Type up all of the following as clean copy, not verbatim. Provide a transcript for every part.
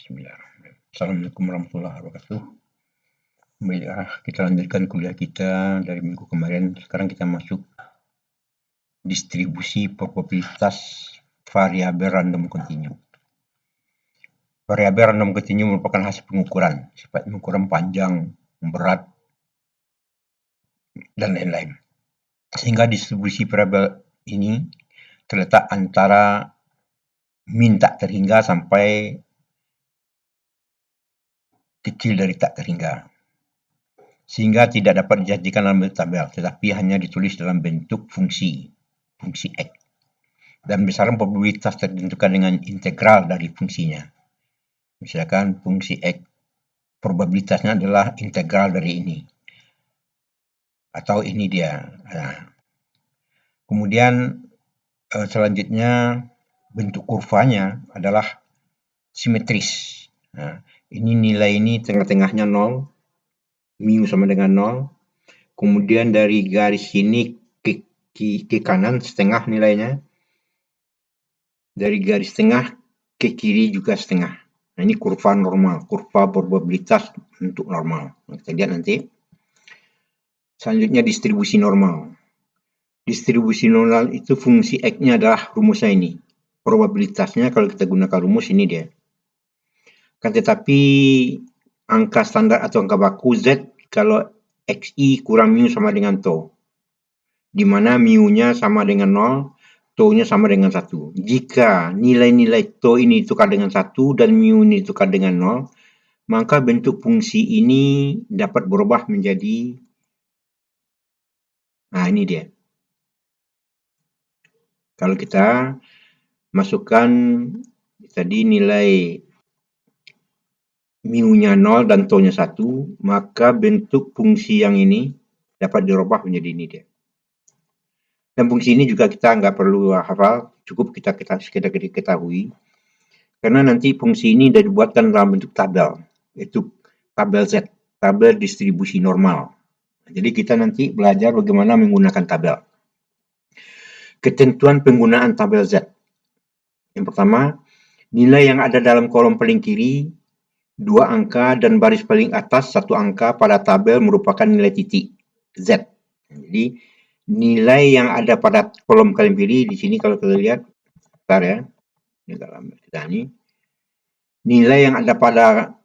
Bismillahirrahmanirrahim. Assalamualaikum warahmatullahi wabarakatuh. Baiklah, kita lanjutkan kuliah kita dari minggu kemarin. Sekarang kita masuk distribusi probabilitas variabel random continue. Variabel random continue merupakan hasil pengukuran, sifat pengukuran panjang, berat, dan lain-lain. Sehingga distribusi variabel ini terletak antara min tak terhingga sampai kecil dari tak terhingga. Sehingga tidak dapat dijadikan dalam bentuk tabel, tetapi hanya ditulis dalam bentuk fungsi X. Dan besaran probabilitas ditentukan dengan integral dari fungsinya. Misalkan fungsi X, probabilitasnya adalah integral dari ini. Atau ini dia. Nah, kemudian selanjutnya bentuk kurvanya adalah simetris. Nah, ini nilai ini tengah-tengahnya 0, mu sama dengan 0. Kemudian dari garis sini ke kanan setengah nilainya. Dari garis tengah ke kiri juga setengah. Nah, ini kurva normal, kurva probabilitas untuk normal. Kita lihat nanti. Selanjutnya distribusi normal. Distribusi normal itu fungsi X-nya adalah rumusnya ini. Probabilitasnya kalau kita gunakan rumus ini dia. Kan tetapi angka standar atau angka baku Z kalau XI kurang mu sama dengan tau. Di mana mu-nya sama dengan 0, tau-nya sama dengan 1. Jika nilai-nilai tau ini tukar dengan 1 dan mu ini tukar dengan 0, maka bentuk fungsi ini dapat berubah menjadi, nah ini dia. Kalau kita masukkan tadi nilai mu-nya 0 dan tau-nya 1, maka bentuk fungsi yang ini dapat dirubah menjadi ini dia. Dan fungsi ini juga kita nggak perlu hafal, cukup kita sekedar ketahui. Karena nanti fungsi ini sudah dibuatkan dalam bentuk tabel, yaitu tabel Z, tabel distribusi normal. Jadi kita nanti belajar bagaimana menggunakan tabel. Ketentuan penggunaan tabel Z. Yang pertama, nilai yang ada dalam kolom paling kiri, 2 angka dan baris paling atas 1 angka pada tabel merupakan nilai titik Z. Jadi nilai yang ada pada kolom paling kiri di sini kalau kita lihat, bentar ya, ini dalam kita ini. Nilai yang ada pada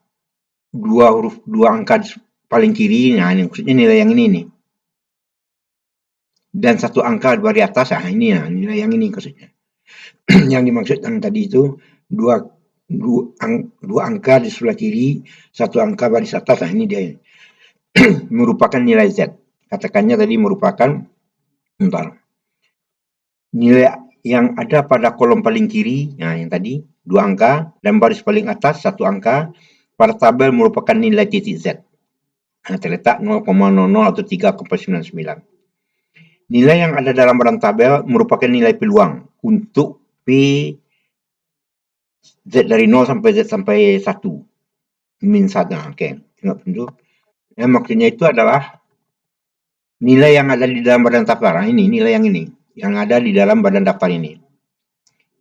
2 angka paling kiri, nah ini maksudnya nilai yang ini nih. Dan 1 angka di atas, nah ini ya, nilai yang ini maksudnya. Yang dimaksudkan tadi itu 2 angka di sebelah kiri, 1 angka baris atas, nah ini dia. Merupakan nilai Z. Katakannya tadi merupakan, bentar. Nilai yang ada pada kolom paling kiri, nah yang tadi 2 angka, dan baris paling atas 1 angka, pada tabel merupakan nilai titik Z. Nah, terletak 0,00 atau 3,99. Nilai yang ada dalam badan tabel merupakan nilai peluang untuk P Z dari 0 sampai Z sampai 1. Min 1. Oke, tengok dulu. Maksudnya itu adalah nilai yang ada di dalam badan daftar. Nah, ini nilai yang ini. Yang ada di dalam badan daftar ini.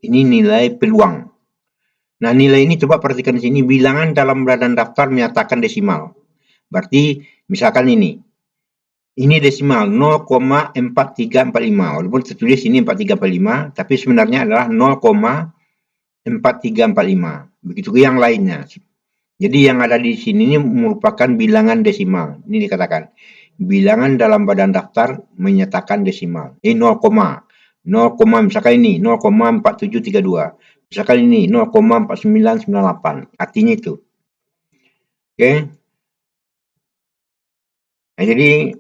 Ini nilai peluang. Nah, nilai ini coba perhatikan di sini. Bilangan dalam badan daftar menyatakan desimal. Berarti, misalkan ini. Ini desimal 0,4345. Walaupun tertulis ini 4345, tapi sebenarnya adalah 0,4345. Begitu ke yang lainnya. Jadi yang ada di sini ini merupakan bilangan desimal. Ini dikatakan. Bilangan dalam badan daftar menyatakan desimal. Ini 0, misalkan ini 0,4732. Misalkan ini 0,4998. Artinya itu. Oke. Nah, jadi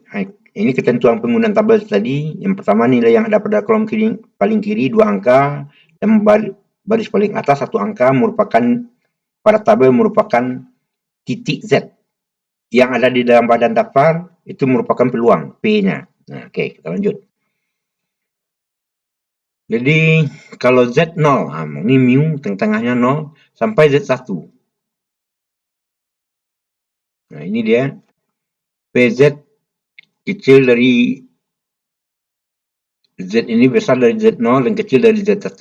ini ketentuan penggunaan tabel tadi. Yang pertama nilai yang ada pada kolom kiri, paling kiri 2 angka dan baris paling atas 1 angka merupakan pada tabel merupakan titik Z. Yang ada di dalam badan daftar itu merupakan peluang P-nya. Nah, oke, kita lanjut. Jadi kalau Z 0, ini mu tengah-tengahnya 0 sampai Z1. Nah, ini dia. PZ kecil dari Z ini besar dari Z0 dan kecil dari Z1.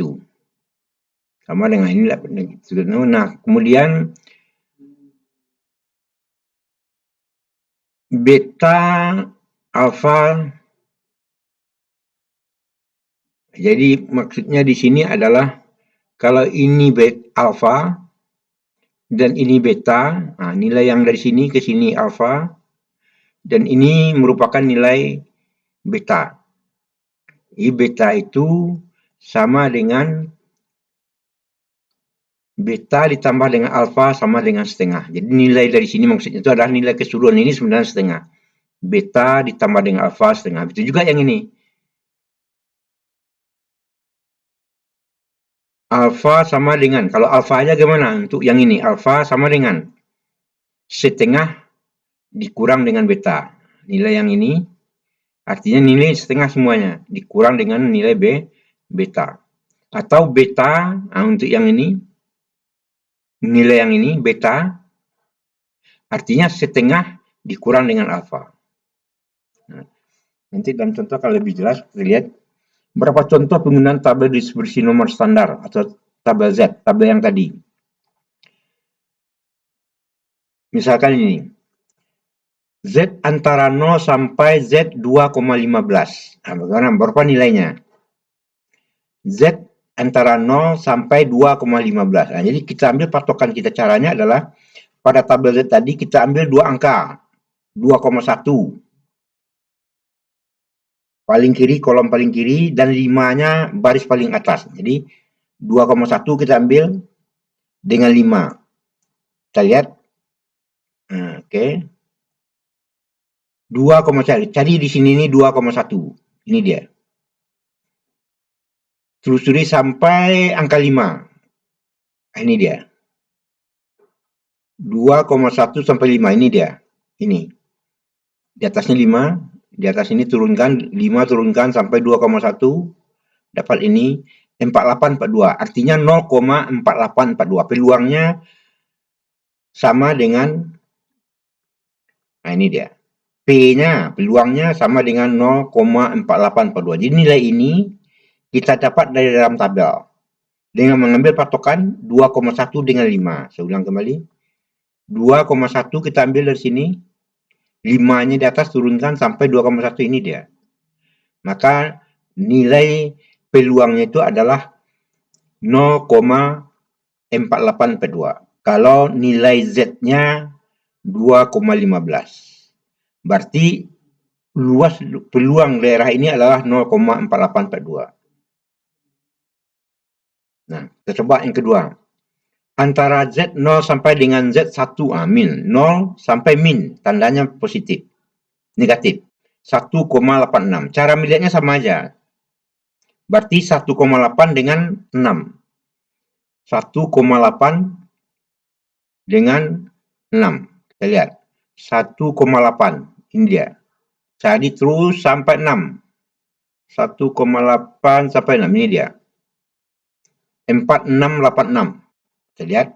Sama dengan ini. Nah, kemudian beta, alfa. Jadi maksudnya di sini adalah kalau ini alfa dan ini beta, nilai yang dari sini ke sini alfa, dan ini merupakan nilai beta. Jadi beta itu sama dengan beta ditambah dengan alfa sama dengan setengah. Jadi nilai dari sini maksudnya itu adalah nilai keseluruhan ini sebenarnya setengah. Beta ditambah dengan alfa setengah. Itu juga yang ini. Alfa sama dengan, kalau alfa aja gimana? Untuk yang ini, alfa sama dengan setengah dikurang dengan beta. Nilai yang ini, artinya nilai setengah semuanya, dikurang dengan nilai beta. Atau beta, untuk yang ini, nilai yang ini, beta, artinya setengah dikurang dengan alfa. Nanti dalam contoh kalau lebih jelas, kita lihat berapa contoh penggunaan tabel distribusi nomor standar atau tabel Z, tabel yang tadi. Misalkan ini, Z antara 0 sampai Z 2,15. Bagaimana? Berapa nilainya? Z antara 0 sampai 2,15. Jadi kita ambil patokan kita, caranya adalah pada tabel Z tadi kita ambil dua angka, 2,1. Paling kiri, kolom paling kiri, dan 5-nya baris paling atas. Jadi 2,1 kita ambil dengan 5. Kita lihat. Oke. 2,1. Cari di sini ini 2,1. Ini dia. Telusuri sampai angka 5. Ini dia. 2,1 sampai 5. Ini dia. Ini. Di atasnya 5. Di atas ini turunkan. 5 turunkan sampai 2,1. Dapat ini. 4842. Artinya 0,4842. Peluangnya sama dengan. Ini dia. P-nya, peluangnya sama dengan 0,4842. Jadi nilai ini kita dapat dari dalam tabel. Dengan mengambil patokan 2,1 dengan 5. Saya ulang kembali. 2,1 kita ambil dari sini. 5-nya di atas turunkan sampai 2,1, ini dia. Maka nilai peluangnya itu adalah 0,4842. Kalau nilai Z-nya 2,15. Berarti luas peluang daerah ini adalah 0,4842. Nah, kita coba yang kedua. Antara Z 0 sampai dengan Z1, min. 0 sampai min, tandanya positif. Negatif. 1,86. Cara melihatnya sama aja. Berarti 1,8 dengan 6. 1,8 dengan 6. Kita lihat. 1,8. Ini dia. Jadi terus sampai 6. 1,8 sampai 6. Ini dia. 4686. Kita lihat.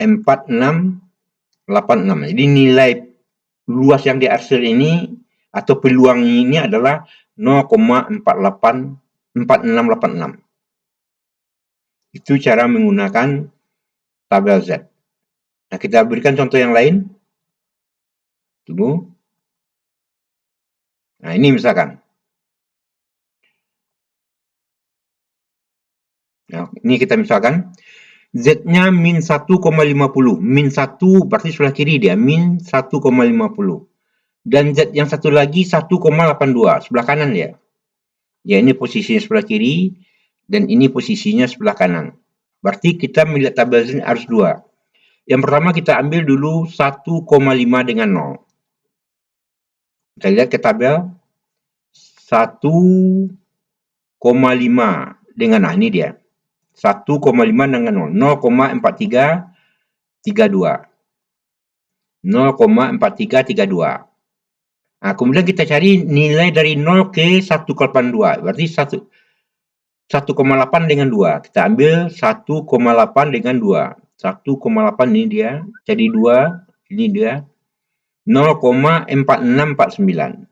4686. Jadi nilai luas yang dihasil ini atau peluang ini adalah 0,4686. Itu cara menggunakan tabel Z. Nah, kita berikan contoh yang lain. Tunggu. Nah, ini misalkan. Nah, ini kita misalkan. Z-nya min 1,50. Min 1 berarti sebelah kiri dia. Min 1,50. Dan Z yang satu lagi 1,82. Sebelah kanan dia. Ya, ini posisinya sebelah kiri. Dan ini posisinya sebelah kanan. Berarti kita melihat tabel Z harus 2. Yang pertama kita ambil dulu 1,5 dengan 0. Kita lihat ke tabel. 1,5 dengan, nah ini dia. 1,5 dengan 0. 0,4332. 0,4332. Nah, kemudian kita cari nilai dari 0 ke 1,82. Berarti 1,8 dengan 2. Kita ambil 1,8 dengan 2. 1,8 ini dia. Jadi 2. Ini dia. 0,4649.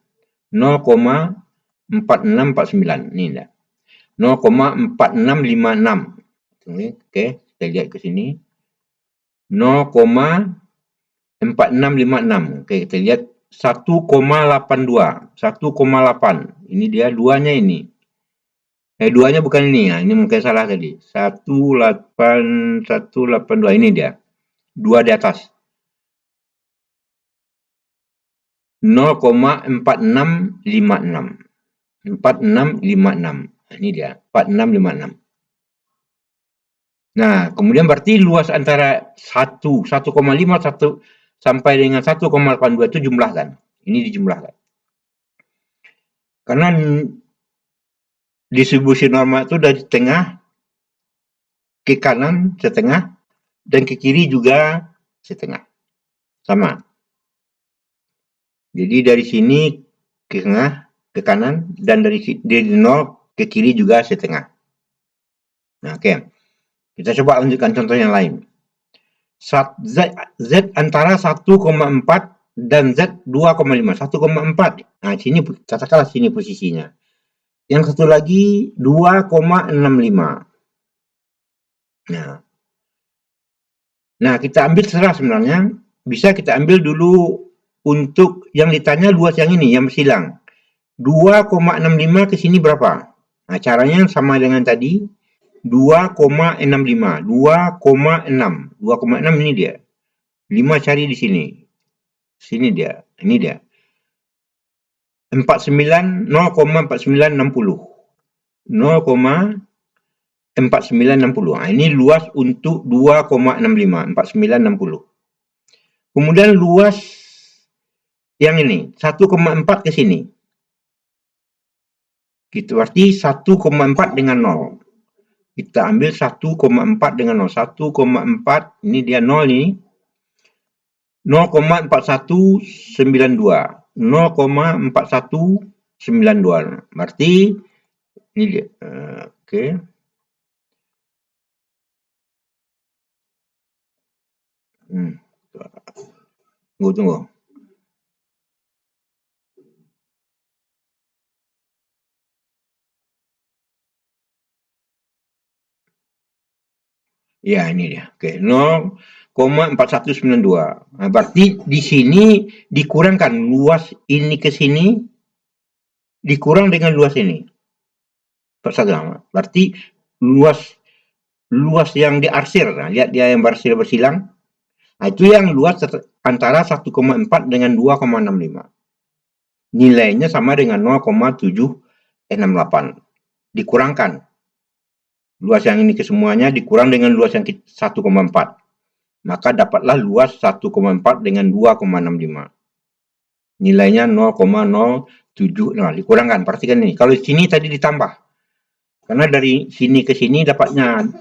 0,4649. Ini dia. 0,4656. Oke, kita lihat ke sini. 0,4656. 4656. Oke, kita lihat 1,82. 1,8. Ini dia duanya ini. Duanya bukan ini ya. Ini mungkin salah tadi. 18182 ini dia. 2 di atas. 0,4656. 4656. Ini dia. 4656. Nah, kemudian berarti luas antara 1,5 sampai dengan 1,82 itu jumlahkan. Ini dijumlahkan. Karena distribusi normal itu dari tengah ke kanan setengah dan ke kiri juga setengah. Sama. Jadi dari sini ke tengah, ke kanan, dan dari 0 ke kiri juga setengah. Nah, oke. Kita coba lanjutkan contoh yang lain. Z antara 1,4 dan Z 2,5. 1,4. Nah, sini katakanlah sini posisinya. Yang satu lagi 2,65. Nah, kita ambil terserah sebenarnya. Bisa kita ambil dulu untuk yang ditanya luas yang ini, yang bersilang. 2,65 ke sini berapa? Nah, caranya sama dengan tadi. 2,65. 2,6. 2,6 ini dia. 5 cari di sini. Sini dia. Ini dia. 0,4960. 0,4960. Nah, ini luas untuk 2,65. 4960. Kemudian luas yang ini. 1,4 ke sini. Gitu, arti 1,4 dengan 0. Kita ambil 1,4 dengan 0. 1,4, ini dia 0 ini. 0,4192. 0,4192. Berarti ini dia. Oke. Tunggu. Ya, ini dia. Oke, 0,4192. Nah, berarti di sini dikurangkan luas ini ke sini dikurang dengan luas ini. Berarti luas yang diarsir. Nah, lihat dia yang bersilang. Nah, itu yang luas antara 1,4 dengan 2,65. Nilainya sama dengan 0,768. Dikurangkan. Luas yang ini ke semuanya dikurang dengan luas yang 1,4. Maka dapatlah luas 1,4 dengan 2,65. Nilainya 0,07. Nah, dikurangkan. Perhatikan ini. Kalau di sini tadi ditambah. Karena dari sini ke sini dapatnya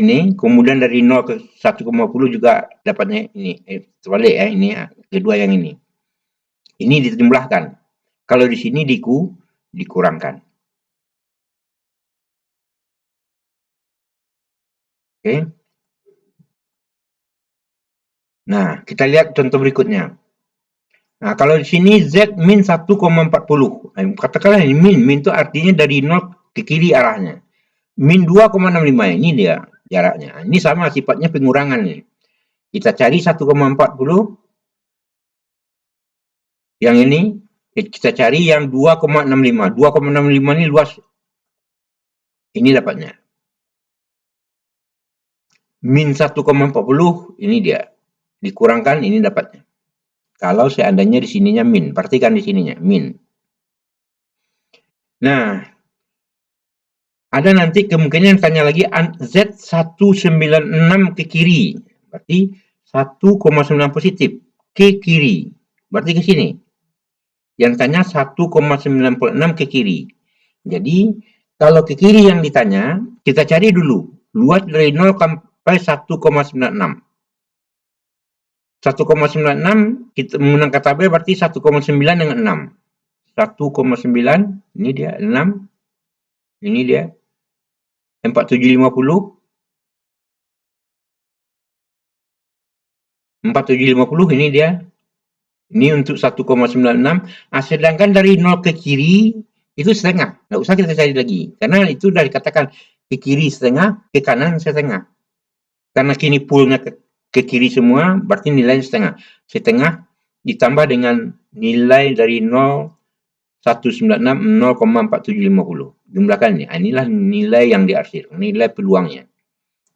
ini. Kemudian dari 0 ke 1,10 juga dapatnya ini. Terbalik ya. Ini ya. Kedua yang ini. Ini dijumlahkan. Kalau di sini dikurangkan. Oke. Nah, kita lihat contoh berikutnya. Nah, kalau di sini Z min 1,40. Katakanlah ini min itu artinya dari 0 ke kiri arahnya. Min 2,65, ini dia jaraknya. Ini sama sifatnya pengurangan nih. Kita cari 1,40. Yang ini kita cari yang 2,65. 2,65 ini luas. Ini dapatnya. Min 1,40 ini dia. Dikurangkan ini dapatnya. Kalau seandainya di sininya min, perhatikan di sininya min. Nah, ada nanti kemungkinan tanya lagi Z196 ke kiri. Berarti 1,9 positif ke kiri. Berarti ke sini. Yang tanya 1,96 ke kiri. Jadi, kalau ke kiri yang ditanya, kita cari dulu. Luas dari 0 sampai 1,96. 1,96 kita menggunakan tabel berarti 1,9 dengan 6. 1,9 ini dia 6. Ini dia 4750. 4750 ini dia. Ini untuk 1,96. Sedangkan dari 0 ke kiri itu setengah. Nggak usah kita cari lagi. Karena itu sudah dikatakan ke kiri setengah, ke kanan setengah. Karena kini poolnya ke kiri semua, berarti nilai setengah. Setengah ditambah dengan nilai dari 0,196 0,4750. Jumlahkan ini. Inilah nilai yang diarsir, nilai peluangnya.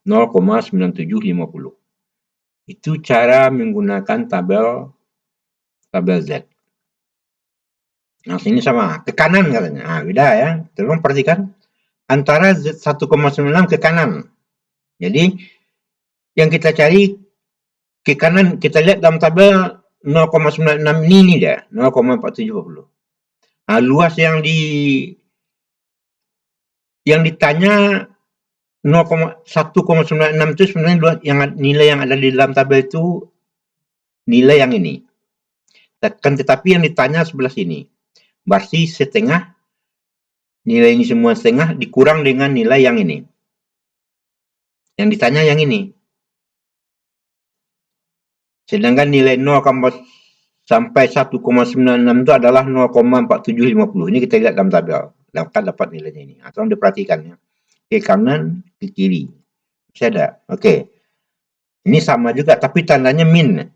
0,9750. Itu cara menggunakan tabel Z. Nah, sini sama. Ke kanan katanya. Nah, beda ya. Tolong perhatikan. Antara Z 1,96 ke kanan. Jadi, yang kita cari ke kanan, kita lihat dalam tabel 0,96 ini dia. 0,4750. Nah, luas yang ditanya 1,96 itu sebenarnya nilai yang ada di dalam tabel itu nilai yang ini. Tetapi yang ditanya sebelah sini. Berarti setengah, nilai ini semua setengah dikurang dengan nilai yang ini. Yang ditanya yang ini. Sedangkan nilai 0, sampai 1,96 itu adalah 0,4750. Ini kita lihat dalam tabel. Dapat nilainya ini. Atau diperhatikan ya. Ke kanan, ke kiri. Masih ada. Oke. Ini sama juga, tapi tandanya min.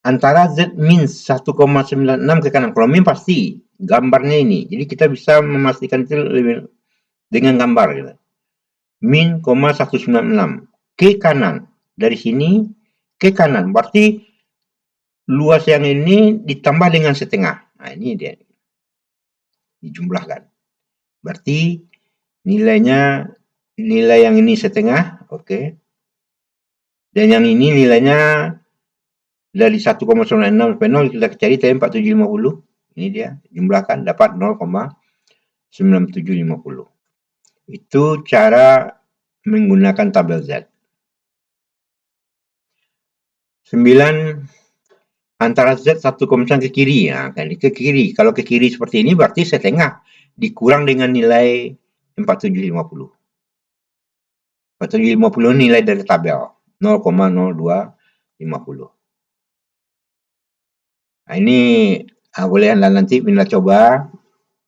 Antara Z min 1,96 ke kanan. Kalau min pasti gambarnya ini. Jadi kita bisa memastikan itu dengan gambar. Gitu. Min, 196 ke kanan. Dari sini ke kanan. Berarti luas yang ini ditambah dengan setengah. Nah, ini dia. Dijumlahkan. Berarti nilai yang ini setengah. Oke. Dan yang ini nilainya dari 1,96 sampai 0 kita cari tadi 4750. Ini dia, jumlahkan dapat 0,9750. Itu cara menggunakan tabel Z. 9 antara Z 1,9 ke kiri. Nah, ke kiri. Kalau ke kiri seperti ini berarti setengah dikurang dengan nilai 4750. 4750 nilai dari tabel 0,0250. Nah, ini boleh Anda nanti bila coba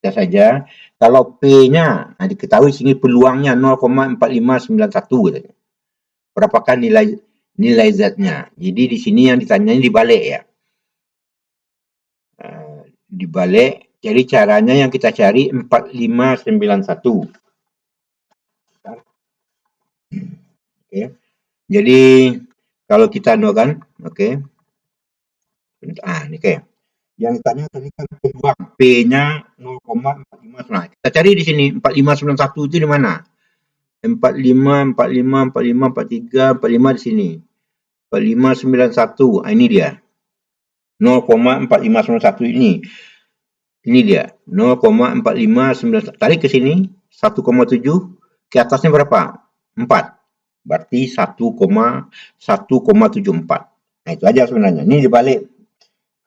saja. Kalau P-nya diketahui sini peluangnya 0,4591. Berapakah nilai Z-nya? Jadi di sini yang ditanyanya dibalik ya. Dibalik. Jadi caranya yang kita cari 4591. Oke. Jadi kalau kita kan, oke. Ini kayak yang ditanya tadi kan peluang P-nya 0,45. Nah, kita cari di sini 4591 itu di mana? 45, 45, 45, 43, 45 di sini. 4591. Ini dia. 0,4591 ini. Ini dia. 0,4591. Tarik ke sini 1,7. Ke atasnya berapa? 4. Berarti 1,1,74. Nah, itu aja sebenarnya. Ini dibalik.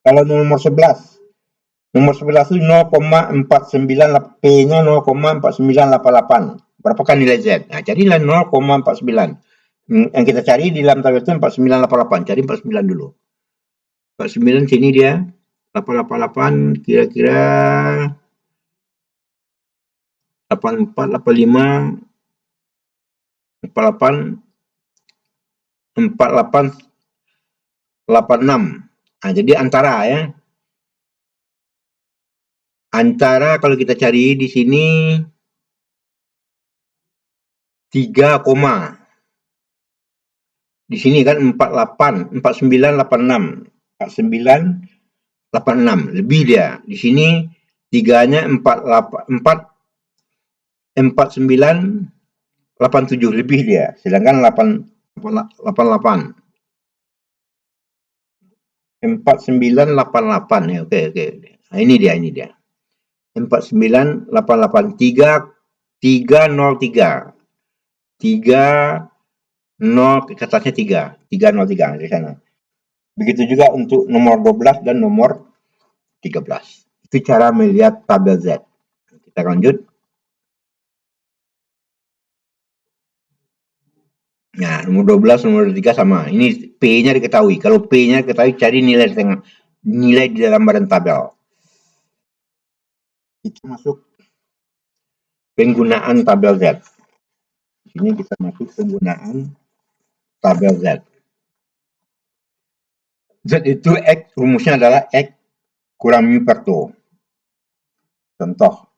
Kalau nomor 11. Nomor 11 itu 0,49, P-nya 0,4988. Berapakah nilai Z? Nah, jadilah 0,49. Yang kita cari di dalam tabel itu 4988. Cari 49 dulu. 49 sini dia. 888 kira-kira 84, 85, 48, 48, 86. Nah, jadi antara ya. Antara kalau kita cari di sini 3, di sini kan 48, 4986. 4986 lebih dia. Di sini 3-nya 4987 lebih dia. Sedangkan 88. 4988 ya. Oke. Nah, ini dia. 4988 303. 30 ke atasnya 303 di sana. Begitu juga untuk nomor 12 dan nomor 13. Itu cara melihat tabel Z. Kita lanjut. Nah, nomor 12, nomor 13 sama. Ini P-nya diketahui. Kalau P-nya diketahui, cari nilai di dalam badan tabel. Kita masuk penggunaan tabel Z. Ini kita masuk penggunaan tabel Z. Z itu X, rumusnya adalah X kurang mu per tau. Contoh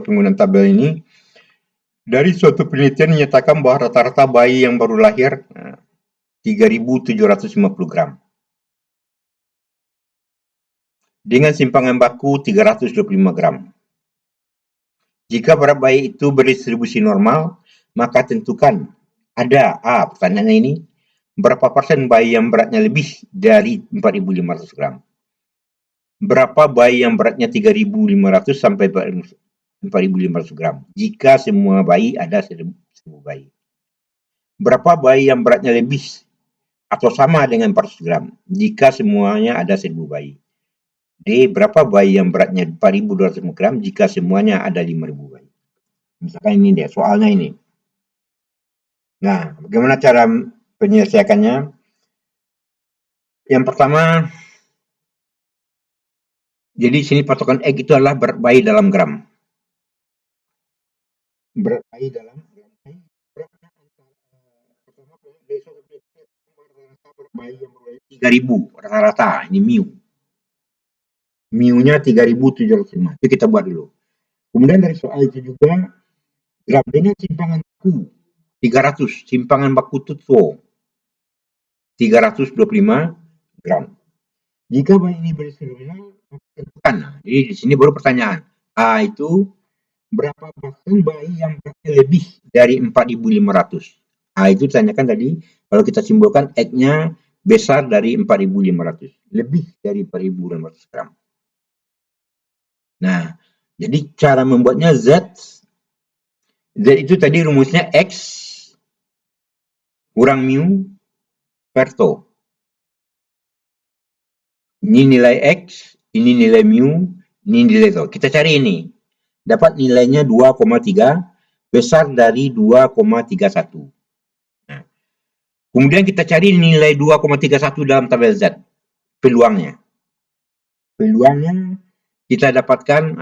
penggunaan tabel ini, dari suatu penelitian menyatakan bahwa rata-rata bayi yang baru lahir 3.750 gram. Dengan simpangan baku 325 gram. Jika berat bayi itu berdistribusi normal, maka tentukan pertanyaannya ini, berapa persen bayi yang beratnya lebih dari 4.500 gram? Berapa bayi yang beratnya 3.500 sampai 4.500 gram? Jika semua bayi ada 1.000 bayi. Berapa bayi yang beratnya lebih atau sama dengan 400 gram? Jika semuanya ada 1.000 bayi. D. Berapa bayi yang beratnya 4.200 gram jika semuanya ada 5.000 bayi? Misalkan ini dia, soalnya ini. Nah, bagaimana cara penyelesaiannya? Yang pertama, jadi sini patokan X itu adalah berat bayi dalam gram. Berat bayi dalam gram. Beratnya pertama dari suatu berat bayi yang berat 3.000 rata-rata, ini mu. Mu-nya 3.705. Itu kita buat dulu. Kemudian dari soal itu juga, gram dengan simpangan baku 300, simpangan baku tutso 325 gram. Jika bayi ini berseluruh, tentukan. Jadi di sini baru pertanyaan. A itu berapa persen bayi yang beratnya lebih dari 4.500? A itu tanyakan tadi, kalau kita simpulkan X-nya besar dari 4.500, lebih dari 4.500 gram. Nah, jadi cara membuatnya Z itu tadi rumusnya X kurang mu per tau. Ini nilai X, ini nilai mu, ini nilai tau. Kita cari ini. Dapat nilainya 2,3, besar dari 2,31. Nah, kemudian kita cari nilai 2,31 dalam tabel Z. Peluangnya kita dapatkan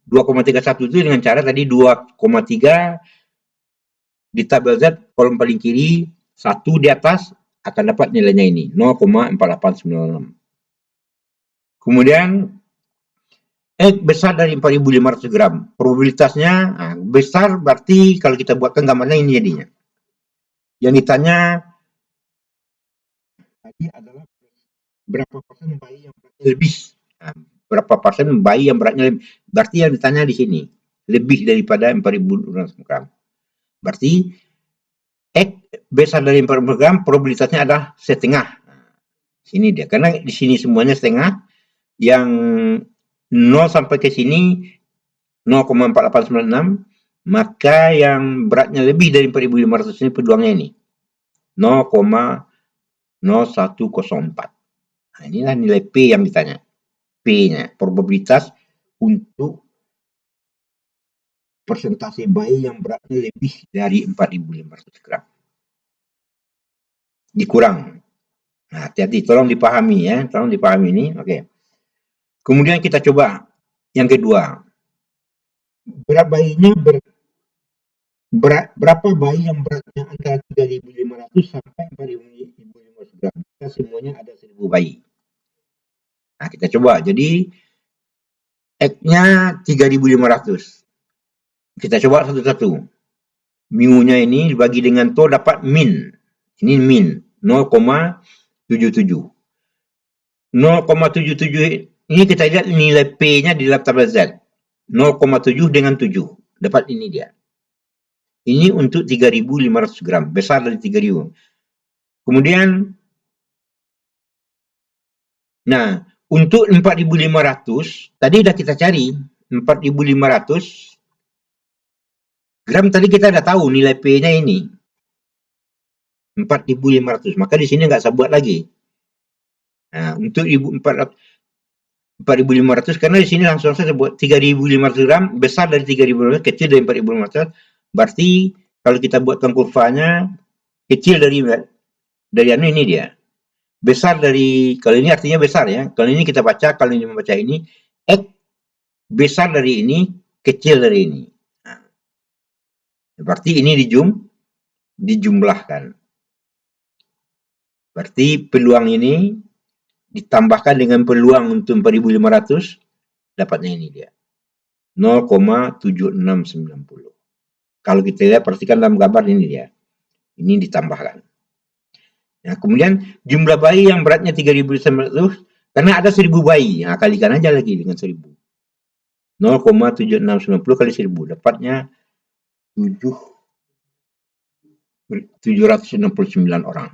2,31 itu dengan cara tadi 2,3 di tabel Z, kolom paling kiri, 1 di atas, akan dapat nilainya ini, 0,4896. Kemudian, X besar dari 4.500 gram. Probabilitasnya besar, berarti kalau kita buatkan gambarnya ini jadinya. Yang ditanya tadi adalah berapa persen bayi yang beratnya lebih. Berapa persen bayi yang beratnya lebih. Berarti yang ditanya di sini, lebih daripada 4.200 gram. Berarti X besar dari 4.000 gram, probabilitasnya adalah setengah. Sini dia, karena di sini semuanya setengah, yang 0 sampai ke sini 0,4896, maka yang beratnya lebih dari 4.500 ini peluangnya ini 0,0104. Nah, inilah nilai P yang ditanya. P-nya, probabilitas untuk persentase bayi yang beratnya lebih dari 4.500 gram. Dikurang. Nah, hati-hati, tolong dipahami ya, tolong dipahami ini. Oke. Kemudian kita coba yang kedua. Berat bayinya berapa bayi yang beratnya antara 3.500 sampai 4.500 gram. Kita semuanya ada 1.000 bayi. Nah, kita coba. Jadi X-nya 3.500. Kita coba satu-satu. Mu-nya ini dibagi dengan to dapat min. Ini min 0,77. 0,77 ini kita lihat nilai P-nya di dalam tabel Z. 0,7 dengan 7. Dapat ini dia. Ini untuk 3.500 gram. Besar dari 3.000. Kemudian, nah, untuk 4.500, tadi sudah kita cari. 4.500 gram tadi kita sudah tahu nilai P-nya ini. 4.500. Maka di sini nggak saya buat lagi. Nah, untuk 4.500 karena di sini langsung saya buat 3.500 gram, besar dari 3.500, kecil dari 4.500. Berarti kalau kita buatkan kurvanya, kecil dari ini dia. Besar dari, kalau ini artinya besar ya. Kalau ini kita baca, kalau ini membaca ini, X besar dari ini, kecil dari ini. Nah, berarti ini dijumlahkan. Berarti peluang ini ditambahkan dengan peluang untuk 4.500, dapatnya ini dia. 0,7690. Kalau kita lihat, perhatikan dalam gambar ini dia. Ini ditambahkan. Nah, kemudian jumlah bayi yang beratnya 3.900, karena ada 1.000 bayi. Nah, kalikan aja lagi dengan 1.000. 0,7690 kali 1.000. Dapatnya 769 orang.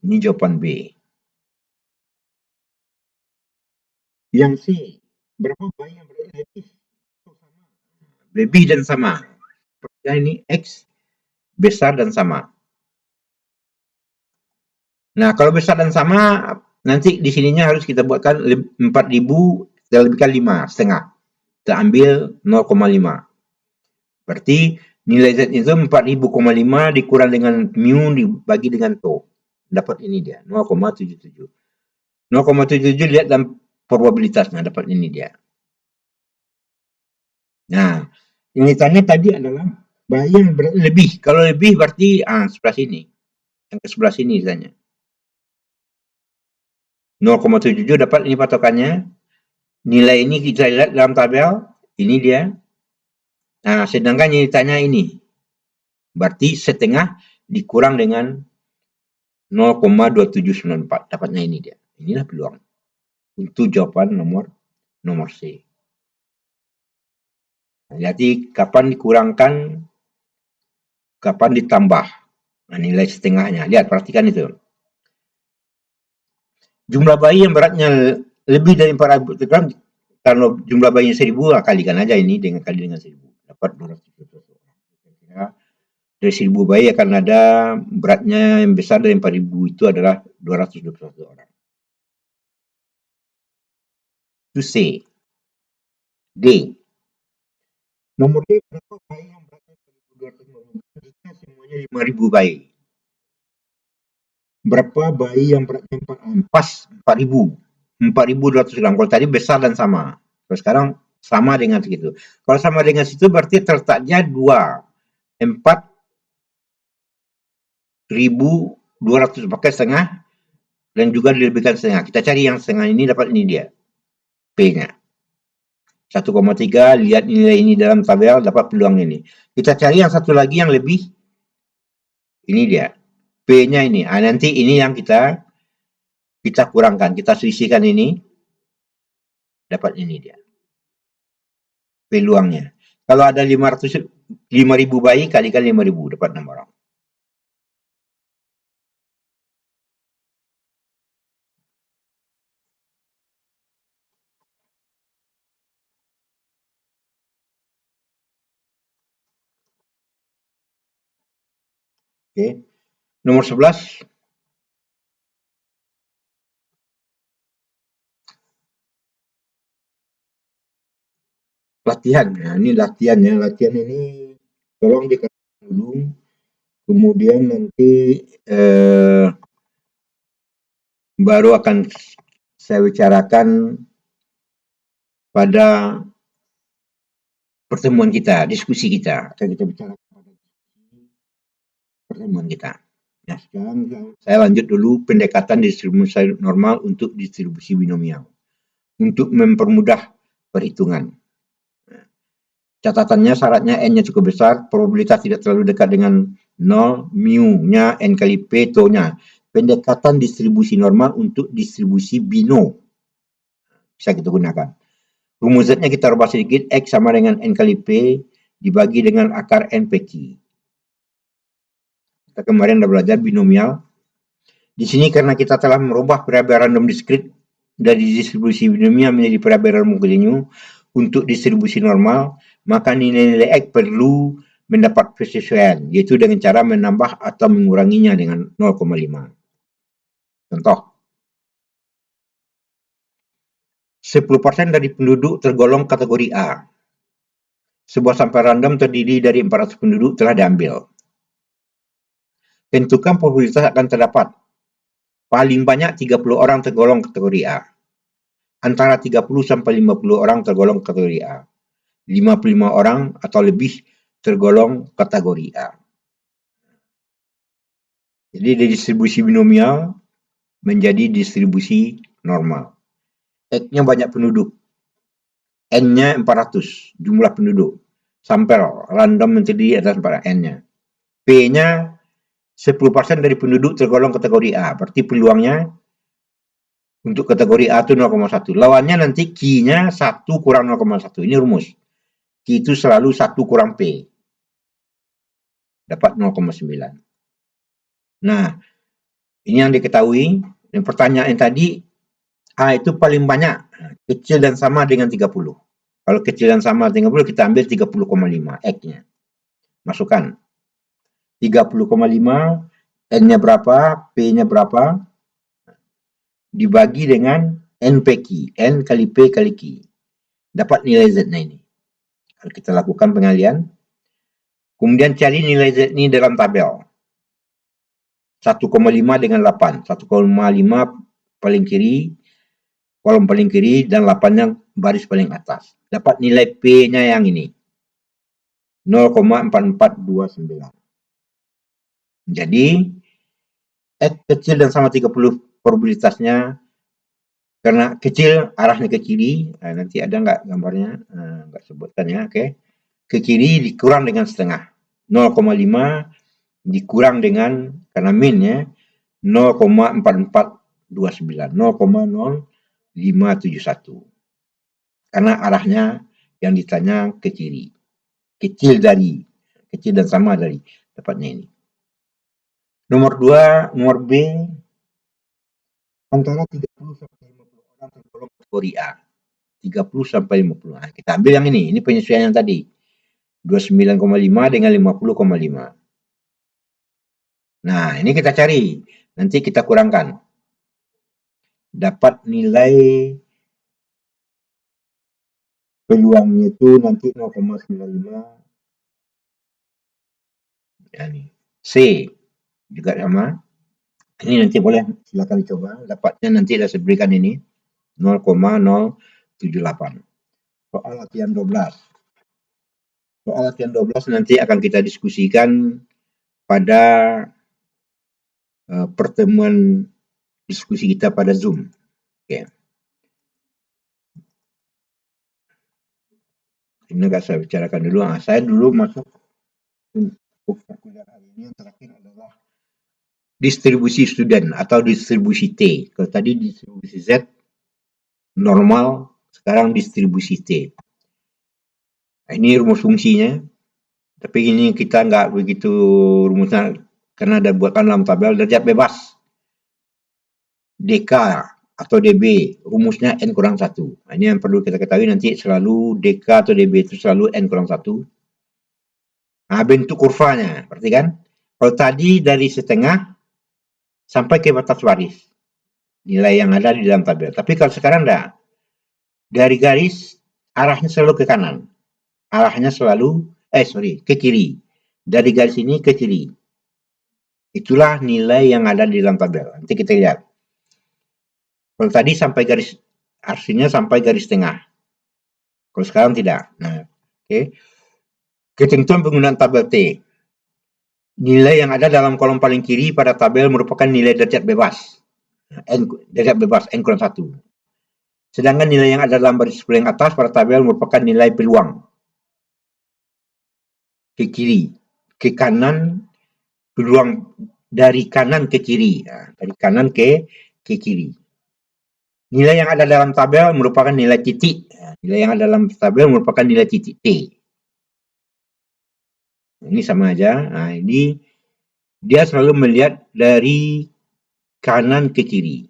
Ini jawaban B. Yang C, berapa bayi yang beratnya lebih dan sama? Pertanyaan ini X besar dan sama. Nah, kalau besar dan sama, nanti di sininya harus kita buatkan 4.000, kita lebihkan 5,5. Kita ambil 0,5. Berarti nilai Z itu 4.000,5 dikurang dengan mu dibagi dengan tau. Dapat ini dia, 0,77. 0,77 lihat dalam probabilitasnya, dapat ini dia. Nah, yang ditanya tadi adalah bayi yang lebih. Kalau lebih berarti sebelah sini. Yang ke sebelah sini ditanya. 0,77 dapat ini patokannya. Nilai ini kita lihat dalam tabel. Ini dia. Nah, sedangkan yang ditanya ini. Berarti setengah dikurang dengan 0,2794. Dapatnya ini dia. Inilah peluang. Untuk jawaban nomor C. Jadi kapan dikurangkan, kapan ditambah. Nah, nilai setengahnya. Lihat, perhatikan itu. Jumlah bayi yang beratnya lebih dari 400 gram, kalau jumlah bayinya 1.000, kalikan aja ini dengan 1.000. Dapat 200. Dari 1.000 bayi akan ada beratnya yang besar dari 4.000 itu adalah 221 orang. Itu C. D. Nomor D, berapa bayi yang beratnya 1.250 jika semuanya 5.000 bayi? Berapa bayi yang beratnya 4.000? 4.200 gram. Kalau tadi besar dan sama. Kalau sekarang sama dengan segitu. Kalau sama dengan situ berarti terletaknya 4.200 pakai setengah dan juga dilebihkan setengah. Kita cari yang setengah ini, dapat ini dia. P-nya. 1,3, lihat nilai ini dalam tabel, dapat peluang ini. Kita cari yang satu lagi yang lebih. Ini dia. P-nya ini. Nanti ini yang kita kurangkan. Kita selisihkan ini. Dapat ini dia. Peluangnya. Kalau ada 5.000 bayi, kalikan 5.000, dapat 6 orang. Oke. Nomor 11. Latihan. Nah, ini latihannya. Latihan ini tolong dikatakan dulu. Kemudian nanti baru akan saya bicarakan pada pertemuan kita, diskusi kita. Akan kita bicarakan pada pertemuan kita. Nah, sekarang saya lanjut dulu pendekatan distribusi normal untuk distribusi binomial. Untuk mempermudah perhitungan. Catatannya, syaratnya N-nya cukup besar, probabilitas tidak terlalu dekat dengan 0, mu-nya N kali P, tau-nya. Pendekatan distribusi normal untuk distribusi bino. Bisa kita gunakan. Rumus Z-nya kita rubah sedikit, X sama dengan N kali P, dibagi dengan akar N P-Q. Kita kemarin sudah belajar binomial. Di sini karena kita telah merubah variabel random discrete dari distribusi binomial menjadi variabel random kontinu untuk distribusi normal, maka nilai-nilai X perlu mendapat persesuaian, yaitu dengan cara menambah atau menguranginya dengan 0,5. Contoh, 10% dari penduduk tergolong kategori A. Sebuah sampel random terdiri dari 400 penduduk telah diambil. Tentukan probabilitas akan terdapat paling banyak 30 orang tergolong kategori A. Antara 30 sampai 50 orang tergolong kategori A. 55 orang atau lebih tergolong kategori A. Jadi dari distribusi binomial menjadi distribusi normal. X-nya banyak penduduk. N-nya 400, jumlah penduduk. Sampel random menjadi atas 4 N-nya. P-nya 10% dari penduduk tergolong kategori A. Berarti peluangnya untuk kategori A itu 0,1. Lawannya nanti Q-nya 1 kurang 0,1. Ini rumus. Q itu selalu 1 kurang P. Dapat 0,9. Nah, ini yang diketahui. Dan pertanyaan tadi, A itu paling banyak. Kecil dan sama dengan 30. Kalau kecil dan sama dengan 30, kita ambil 30,5 X-nya. Masukkan. 30,5, N-nya berapa, P-nya berapa, dibagi dengan NPQ. N kali P kali Q. Dapat nilai Z-nya ini. Kalau kita lakukan pengalian. Kemudian cari nilai Z ini dalam tabel. 1,5 dengan 8. 1,5 paling kiri, kolom paling kiri, dan 8-nya baris paling atas. Dapat nilai P-nya yang ini. 0,4429. Jadi, X kecil dan sama 30 probabilitasnya, karena kecil arahnya ke kiri, nanti ada nggak gambarnya, nggak sebutkan ya, oke. Ke kiri dikurang dengan setengah. 0,5 dikurang dengan, karena min ya, 0,4429, 0,0571. Karena arahnya yang ditanya ke kiri. Kecil dan sama dari, dapatnya ini. Nomor 2, nomor B, antara 30 sampai 50 orang tergolong kategori A. 30 sampai 50. Nah, kita ambil yang ini penyesuaian yang tadi. 29,5 dengan 50,5. Nah, ini kita cari. Nanti kita kurangkan. Dapat nilai peluangnya itu nanti 0,95. Ya, nih. C juga sama. Ini nanti boleh silakan dicoba. Dapatnya nanti saya berikan ini 0,078. Soal latihan 12. Soal latihan 12 nanti akan kita diskusikan pada pertemuan diskusi kita pada Zoom. Oke. Ini akan saya bicarakan dulu. Saya dulu masuk untuk kuliah hari ini yang terakhir adalah distribusi student atau distribusi T. Kalau tadi distribusi Z normal, sekarang distribusi T. Nah, ini rumus fungsinya. Tapi ini kita nggak begitu rumusnya karena ada buatkan dalam tabel derajat bebas. DK atau DB, rumusnya N kurang 1. Nah, ini yang perlu kita ketahui nanti selalu DK atau DB itu selalu N kurang 1. Nah, bentuk kurvanya, perhatikan. Kalau tadi dari setengah sampai ke batas baris. Nilai yang ada di dalam tabel. Tapi kalau sekarang enggak. Dari garis, arahnya selalu ke kanan. Arahnya selalu, ke kiri. Dari garis ini ke kiri. Itulah nilai yang ada di dalam tabel. Nanti kita lihat. Kalau tadi sampai garis, artinya sampai garis tengah. Kalau sekarang tidak. Nah, oke. Ketentuan penggunaan tabel T. Nilai yang ada dalam kolom paling kiri pada tabel merupakan nilai derajat bebas. Derajat bebas N kurang 1. Sedangkan nilai yang ada dalam baris paling atas pada tabel merupakan nilai peluang. Ke kiri. Ke kanan, peluang dari kanan ke kiri. Nah, dari kanan ke kiri. Nilai yang ada dalam tabel merupakan nilai titik. Nilai yang ada dalam tabel merupakan nilai titik T. Ini sama aja. Nah, ini dia selalu melihat dari kanan ke kiri.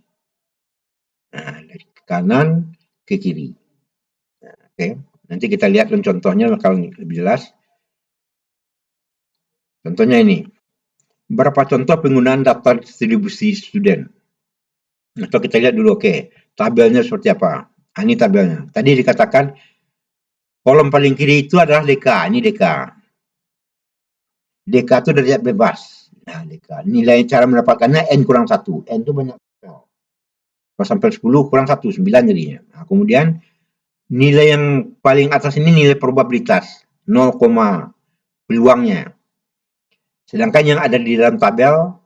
Nah, dari kanan ke kiri. Nah, oke. Nanti kita lihat contohnya kalau lebih jelas. Contohnya ini. Berapa contoh penggunaan daftar distribusi student? Atau kita lihat dulu, tabelnya seperti apa? Ini tabelnya. Tadi dikatakan kolom paling kiri itu adalah DK. Ini DK. DK itu derajat bebas. Nah, DK. Nilai cara mendapatkannya N kurang 1. N itu banyak. Kalau sampai 10 kurang 1, 9 jadinya. Nah, kemudian nilai yang paling atas ini nilai probabilitas. 0, peluangnya. Sedangkan yang ada di dalam tabel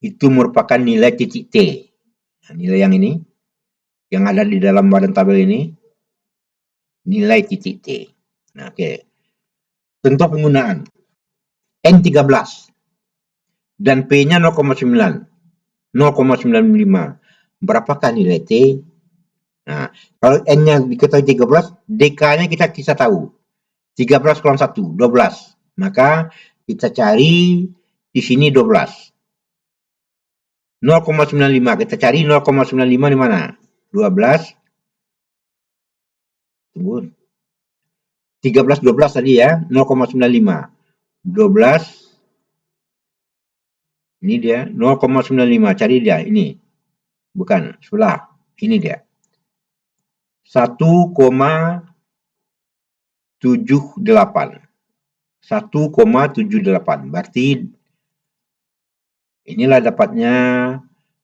itu merupakan nilai titik T. Nah, nilai yang ini, yang ada di dalam badan tabel ini, nilai titik T. Nah, oke. Contoh penggunaan. N13 dan P-nya 0,9, 0,95. Berapakah nilai T? Nah, kalau N-nya diketahui 13, DK-nya kita tahu. 13 kurang 1, 12. Maka kita cari di sini 12. 0,95, kita cari 0,95 di mana? 12. Tunggu. 13, 12 tadi ya, 0,95. 12. Ini dia, 0,95. Cari dia, ini. Bukan, sebelah. Ini dia. 1,78. 1,78. Berarti inilah dapatnya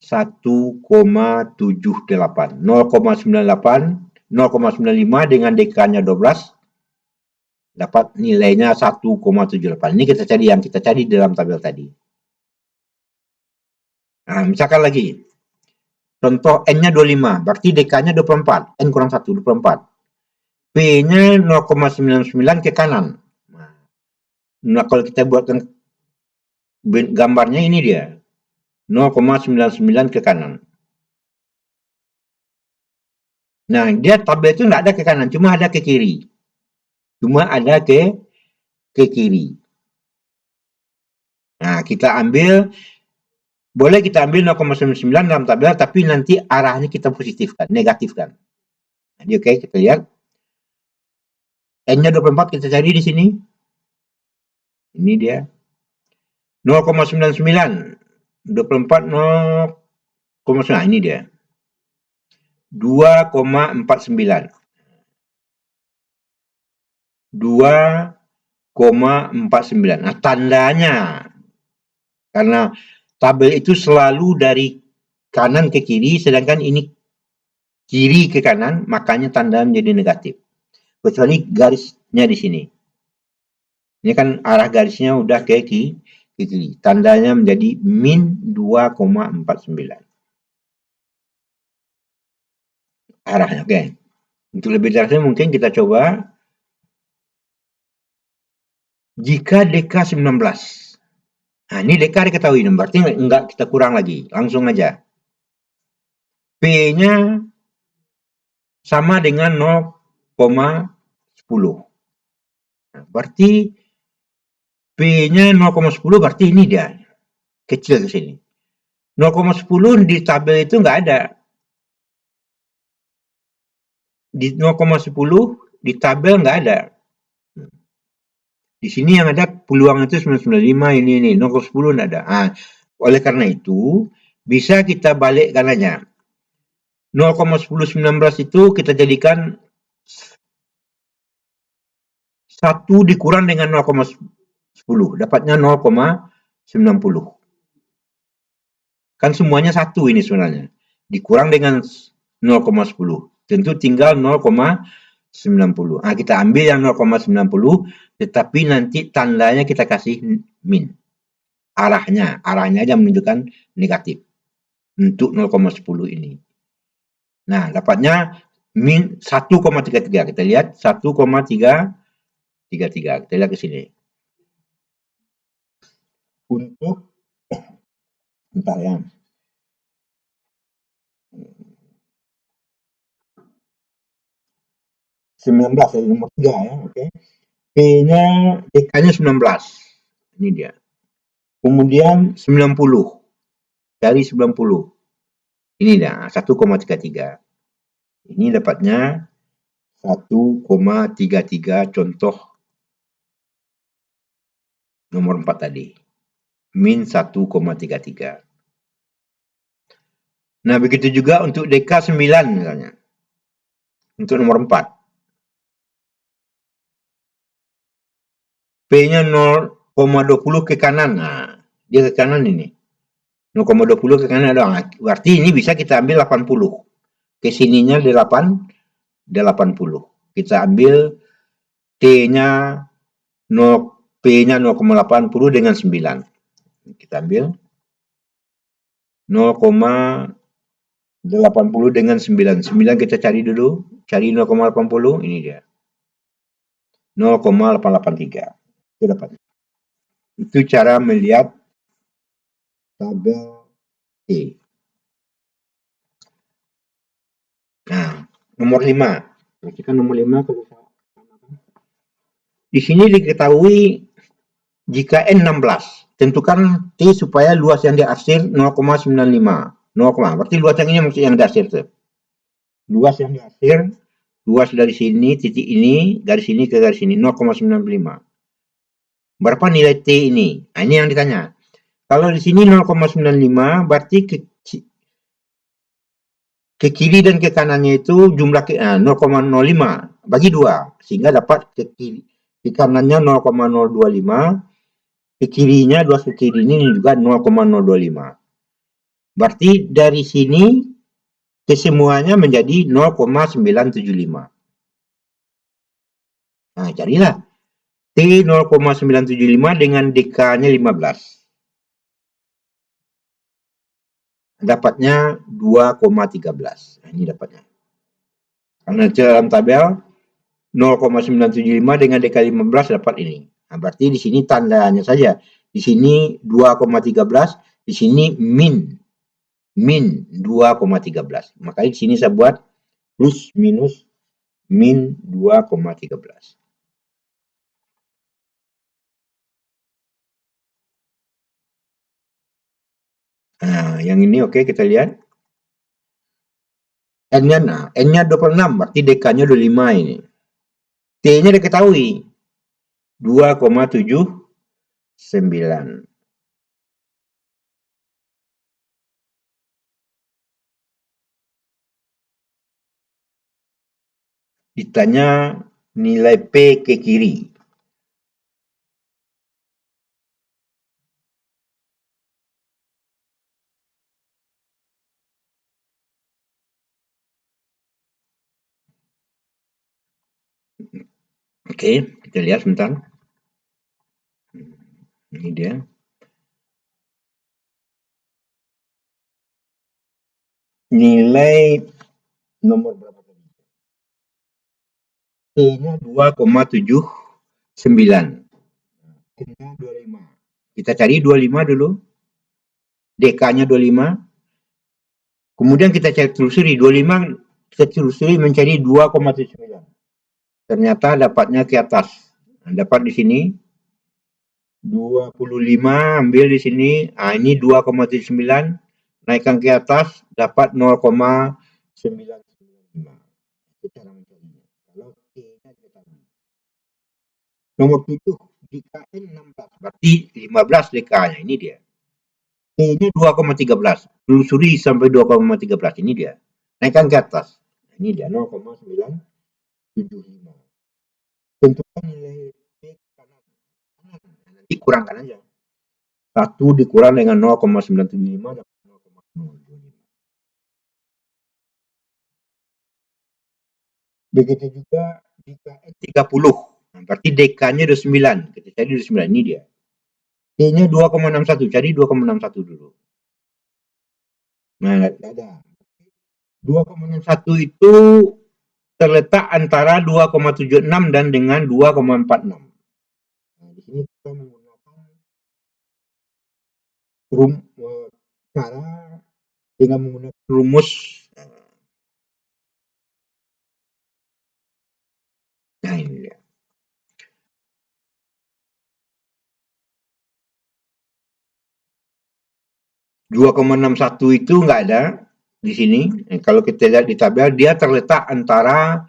1,78. 0,98, 0,95 dengan DK-nya 12 dapat nilainya 1,78. Ini kita cari yang kita cari dalam tabel tadi. Nah, misalkan lagi. Contoh N-nya 25, berarti DK-nya 24. N kurang 1, 24. P-nya 0,99 ke kanan. Nah, kalau kita buatkan gambarnya ini dia. 0,99 ke kanan. Nah, dia tabel itu nggak ada ke kanan, cuma ada ke kiri. Cuma ada ke kiri. Nah, kita ambil, boleh kita ambil 0,99 dalam tabel, tapi nanti arahnya kita positifkan, negatifkan. Jadi, oke, kita lihat. N-nya 24 kita cari di sini. Ini dia. 0,99. 24, 0,9. Ini dia. 2,49. 2,49. Nah, tandanya. Karena tabel itu selalu dari kanan ke kiri, sedangkan ini kiri ke kanan, makanya tanda menjadi negatif. Kecuali garisnya di sini. Ini kan arah garisnya udah ke kiri. Tandanya menjadi min 2,49. Arahnya, oke. Untuk lebih jelasnya mungkin kita coba. Jika DK 19. Nah, ini DK diketahui, berarti enggak kita kurang lagi. Langsung aja. P-nya sama dengan 0,10. Nah, berarti P-nya 0,10, berarti ini dia. Kecil ke sini. 0,10 di tabel itu nggak ada. Di 0,10 di tabel nggak ada. Di sini yang ada peluang itu 995, ini 0,10 nggak ada. Nah, oleh karena itu bisa kita balikkan aja. 0,1019 itu kita jadikan 1 dikurang dengan 0,10, dapatnya 0,90. Kan semuanya 1 ini sebenarnya. Dikurang dengan 0,10. Tentu tinggal 0,90. Nah, kita ambil yang 0,90, tetapi nanti tandanya kita kasih min. Arahnya aja menunjukkan negatif. Untuk 0,10 ini. Nah, dapatnya min 1,33. Kita lihat 1,33. Kita lihat ke sini. Untuk bentar ya. -19 ya, nomor 3 ya, oke. P-nya, DK-nya 19. Ini dia. Kemudian 90. Cari 90. Ini dia, 1,33. Ini dapatnya 1,33 contoh nomor 4 tadi. Min 1,33. Nah, begitu juga untuk DK 9 misalnya. Untuk nomor 4. P-nya 0,20 ke kanan. Nah, dia ke kanan ini. 0,20 ke kanan doang. Berarti ini bisa kita ambil 80. Ke sininya 80. Kita ambil T-nya P-nya 0,80 dengan 9. Kita ambil 0,80 dengan 9. 9 kita cari dulu. Cari 0,80. Ini dia. 0,883. Itu dapat. Itu cara melihat tabel T. Nah, nomor 5. Perhatikan nomor 5. Di sini diketahui jika N 16. Tentukan T supaya luas yang diarsir 0,95. 0, berarti luas yang ini maksud yang diarsir tuh. Luas yang diarsir, luas dari sini, titik ini, garis ini ke garis ini, 0,95. Berapa nilai T ini? Nah, ini yang ditanya. Kalau di sini 0,95, berarti ke kiri dan ke kanannya itu jumlah 0,05 bagi 2, sehingga dapat ke kanannya 0,025, ke kirinya, luas ke kiri ini juga 0,025. Berarti dari sini kesemuanya menjadi 0,975. Nah, carilah T 0,975 dengan DK-nya 15. Dapatnya 2,13. Nah, ini dapatnya. Karena dalam tabel 0,975 dengan DK 15 dapat ini. Nah, berarti di sini tandanya saja. Di sini 2,13, di sini min 2,13. Makanya di sini saya buat plus minus min 2,13. Nah, yang ini oke, kita lihat. N-nya, N-nya 26, berarti DK-nya 25 ini. T-nya diketahui. 2,79. Ditanya nilai P ke kiri. Oke, kita lihat sebentar. Ini dia. Nilai nomor berapa tadi? T-nya 2,79. N-nya 25. Kita cari 25 dulu. DK-nya 25. Kemudian kita cari telusuri 25, kita telusuri mencari 2,79. Ternyata dapatnya ke atas. Nah, dapat di sini 25, ambil di sini. Nah, ini 2,79. Naikkan ke atas dapat 0,995. Itu cara mencarinya. Kalau T-nya diketahui. Nomor 7 DKN 16, berarti 15 DK-nya. Ini dia. T-nya 2,13. Telusuri sampai 2,13. Ini dia. Naikkan ke atas. Ini dia 0,975. Tentukan nilai P kanan. Nanti kurangkan aja. 1 dikurang dengan 0,975 dapat 0,025. Begitu juga jika N 30. Nah, berarti DK-nya 29. Kita cari 29. Ini dia. T-nya 2,61. Cari 2,61 dulu. Nah, ada. 2,61 itu terletak antara 2,76 dan dengan 2,46. Nah, di sini kita menggunakan cara dengan menggunakan rumus. Nah, ini dia. 2,61 itu nggak ada di sini. Kalau kita lihat di tabel, dia terletak antara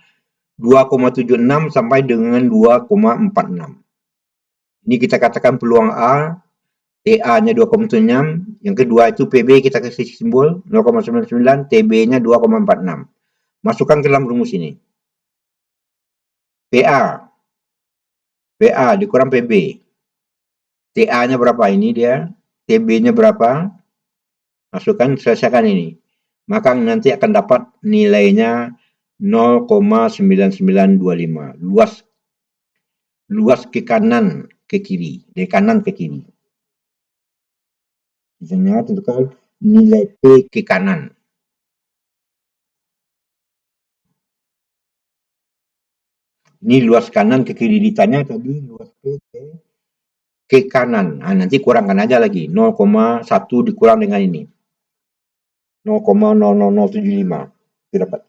2,76 sampai dengan 2,46. Ini kita katakan peluang A, TA-nya 2,76, yang kedua itu PB kita kasih simbol 0,99, TB-nya 2,46. Masukkan ke dalam rumus ini. PA dikurang PB. TA-nya berapa? Ini dia. TB-nya berapa? Masukkan, selesaikan ini. Maka nanti akan dapat nilainya 0,9925. Luas ke kanan ke kiri, dari kanan ke kiri. Misalnya tentukan nilai P ke kanan. Ini luas kanan ke kiri ditanya tadi, luas P ke kanan. Nah, nanti kurangkan aja lagi. 0,1 dikurang dengan ini. 0,00075. Itu dapat.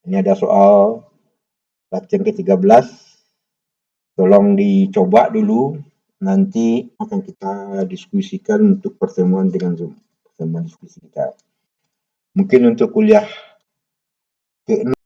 Ini ada soal latihan ke-13. Tolong dicoba dulu. Nanti akan kita diskusikan untuk pertemuan dengan Zoom. Pertemuan diskusi kita. Mungkin untuk kuliah ke-6